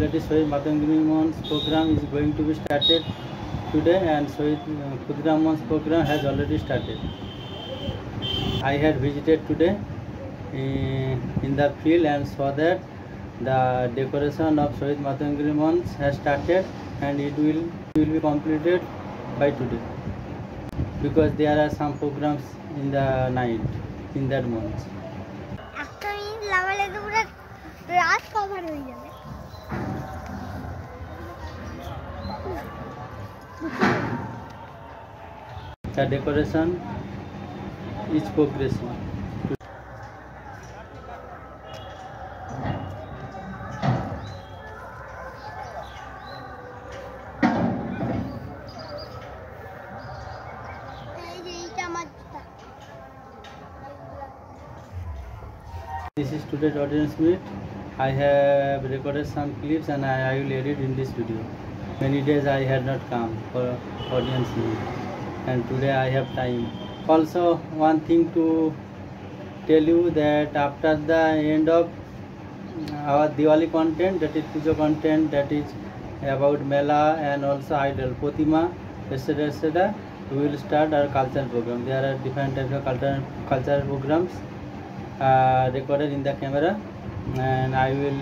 That is Shohid Matangini Mon's program is going to be started today, and Shohid Khudiram Mon's program has already started. I had visited today in the field and saw that the decoration of Shohid Matangini Mons has started, and it will be completed by today, because there are some programs in the night in that month. The decoration is progressing. This is today's audience meet. I have recorded some clips and I will edit in this video. Many days I had not come for audience meet, and today I have time. Also, one thing to tell you that after the end of our Diwali content, that is puja content, that is about Mela and also idol, Potima, etc., we will start our cultural program. There are different types of cultural programs recorded in the camera, and I will